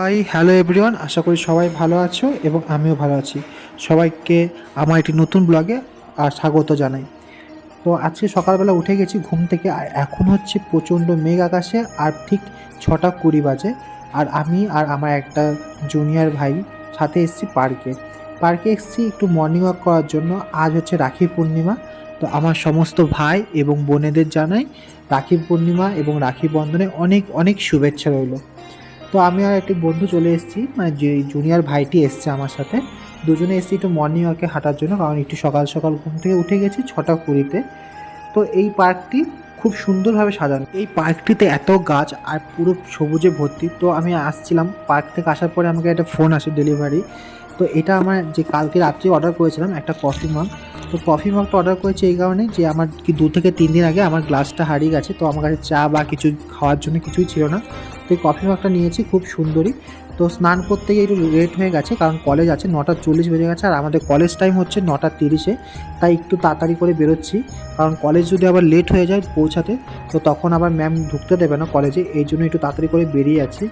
Hi hello everyone, আশা করি সবাই ভালো আছো এবং আমিও ভালো আছি। সবাইকে আমার একটি নতুন ব্লগে স্বাগত জানাই। তো আজকে সকালবেলা উঠে গেছি ঘুম থেকে, আর এখন হচ্ছে প্রচণ্ড মেঘ আকাশে, আর ঠিক 6:20 বাজে। আর আমি আর আমার একটা জুনিয়র ভাই সাথে এসেছি পার্কে এসেছি একটু মর্নিং ওয়াক করার জন্য। আজ হচ্ছে রাখি পূর্ণিমা। তো আমার সমস্ত ভাই এবং বোনেদের জানাই রাখি পূর্ণিমা এবং রাখি বন্ধনে অনেক অনেক শুভেচ্ছা রইল। তো আমি আর একটি বন্ধু চলে এসেছি, মানে যে জুনিয়র ভাইটি এসছে আমার সাথে। দুজনে এসেছি একটু মর্নিং ওয়াকে হাঁটার জন্য, কারণ একটু সকাল সকাল ঘুম থেকে উঠে গেছি 6:20-তে। তো এই পার্কটি খুব সুন্দরভাবে সাজানো। এই পার্কটিতে এত গাছ আর পুরো সবুজে ভর্তি। তো আমি আসছিলাম পার্ক থেকে আসার পরে আমাকে একটা ফোন আসে ডেলিভারি। তো এটা আমার যে কালকে রাত্রে অর্ডার করেছিলাম একটা কফি মাগ। তো কফি মাগটা অর্ডার করেছি এই কারণে যে আমার কি 2 থেকে 3 দিন আগে আমার গ্লাসটা হারিয়ে গেছে। তো আমার কাছে চা বা কিছু খাওয়ার জন্য কিছুই ছিল না। তো এই কফি মাগটা নিয়েছি, খুব সুন্দরই। তো স্নান করতে গিয়ে একটু লেট হয়ে গেছে, কারণ কলেজ আছে, 9:40 বেজে গেছে, আর আমাদের কলেজ টাইম হচ্ছে 9:30-এ। তাই একটু তাড়াতাড়ি করে বেরোচ্ছি, কারণ কলেজ যদি আবার লেট হয়ে যায় পৌঁছাতে, তো তখন আবার ম্যাম ঢুকতে দেবে না কলেজে। এই জন্য একটু তাড়াতাড়ি করে বেরিয়ে যাচ্ছি।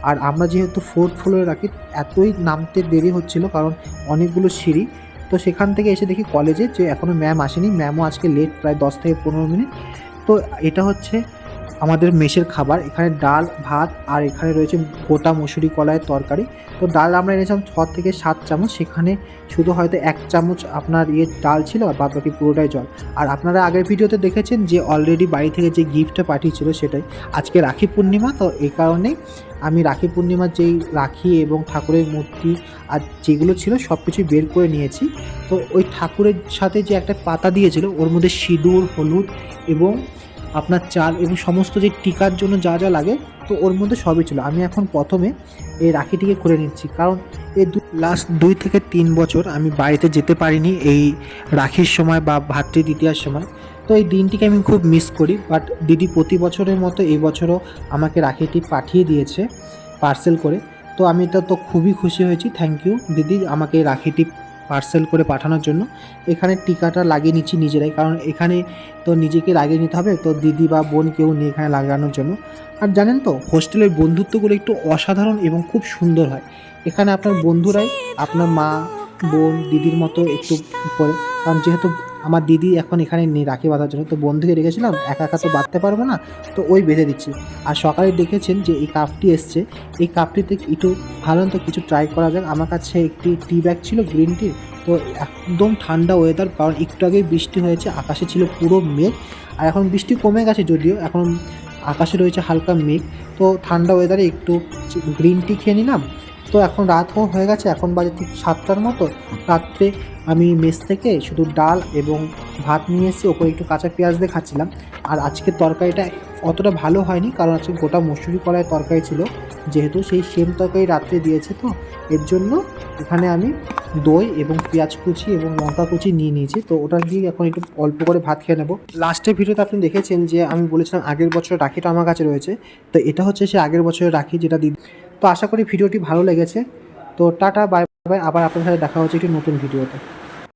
আর আমরা যেহেতু 4th ফ্লোরে রাখি, এতই নামতে দেরি হচ্ছিল কারণ অনেকগুলো সিঁড়ি। তো সেখান থেকে এসে দেখি কলেজে যে এখনও ম্যাম আসেনি, ম্যামও আজকে লেট প্রায় 10 থেকে 15 মিনিট। তো এটা হচ্ছে আমাদের মেসের খাবার। এখানে ডাল ভাত আর এখানে রয়েছে গোটা মুসুরি কলাইয়ের তরকারি। তো ডাল আমরা এনেছিলাম 6 থেকে 7 চামচ, সেখানে শুধু হয়তো 1 চামচ আপনার ডাল ছিল, আর বাদ বাকি পুরোটাই জল। আর আপনারা আগের ভিডিওতে দেখেছেন যে অলরেডি বাড়ি থেকে যে গিফটটা পাঠিয়েছিল সেটাই। আজকে রাখি পূর্ণিমা, তো এই কারণেই আমি রাখি পূর্ণিমার যেই রাখি এবং ঠাকুরের মূর্তি আর যেগুলো ছিল সব কিছুই বের করে নিয়েছি। তো ওই ঠাকুরের সাথে যে একটা পাতা দিয়েছিল, ওর মধ্যে সিঁদুর, হলুদ এবং আপনার চাল এবং সমস্ত যে টিকার জন্য যা যা লাগে, তো ওর মধ্যে সবই ছিল। আমি এখন প্রথমে এই রাখিটিকে করে নিচ্ছি, কারণ এই লাস্ট 2 থেকে 3 বছর আমি বাড়িতে যেতে পারিনি এই রাখির সময় বা ভাতৃ দ্বিতীয়ার সময়। তো এই দিনটিকে আমি খুব মিস করি। বাট দিদি প্রতি বছরের মতো এই বছরও আমাকে রাখিটি পাঠিয়ে দিয়েছে পার্সেল করে। তো আমি এটা তো খুবই খুশি হয়েছি। থ্যাংক ইউ দিদি, আমাকে এই রাখিটি পার্সেল করে পাঠানোর জন্য। এখানে টিকাটা লাগিয়ে নিচ্ছি নিজেরাই, কারণ এখানে তো নিজেকে লাগিয়ে নিতে হবে, তো দিদি বা বোন কেউ নেই এখানে লাগানোর জন্য। আর জানেন তো, হোস্টেলের বন্ধুত্বগুলো একটু অসাধারণ এবং খুব সুন্দর হয়। এখানে আপনার বন্ধুরাই আপনার মা, বোন, দিদির মতো একটু করে। কারণ যেহেতু আমার দিদি এখন এখানে নেই রাখি বাঁধার জন্য, তো বন্ধুকে রেখেছিলাম, একা একা তো বাঁধতে পারবো না, তো ওই বেঁধে দিচ্ছি। আর সকালে দেখেছেন যে এই কাপটি এসছে, এই কাপটিতে একটু ভাবলাম তো কিছু ট্রাই করা যাক। আমার কাছে একটি টি ব্যাগ ছিল গ্রিন টির। তো একদম ঠান্ডা ওয়েদার, কারণ একটু আগেই বৃষ্টি হয়েছে, আকাশে ছিল পুরো মেঘ। আর এখন বৃষ্টি কমে গেছে যদিও, এখন আকাশে রয়েছে হালকা মেঘ। তো ঠান্ডা ওয়েদারে একটু গ্রিন টি খেয়ে নিলাম। তো এখন রাতও হয়ে গেছে, এখন বাজে ঠিক 7টার মতো। রাত্রে আমি মেস থেকে শুধু ডাল এবং ভাত নিয়ে এসেছি, ওপরে একটু কাঁচা পেঁয়াজ দিয়ে খাচ্ছিলাম। আর আজকের তরকারিটা অতটা ভালো হয়নি, কারণ আজকে গোটা মুসুরি কলাইয়ের তরকারি ছিল, যেহেতু সেই সেম তরকারি রাত্রে দিয়েছে। তো এর জন্য এখানে আমি দই এবং পেঁয়াজ কুচি এবং লঙ্কা কুচি নিয়ে নিয়েছি। তো ওটা দিয়ে এখন একটু অল্প করে ভাত খেয়ে নেবো। লাস্টের ভিডিওতে আপনি দেখেছেন যে আমি বলেছিলাম আগের বছর রাখিটা আমার কাছে রয়েছে। তো এটা হচ্ছে সে আগের বছরের রাখি যেটা দিই। তো আশা করি ভিডিওটি ভালো লেগেছে। তো টাটা, বাই বাই, আবার আপনার সাথে দেখা হচ্ছে একটি নতুন ভিডিওতে।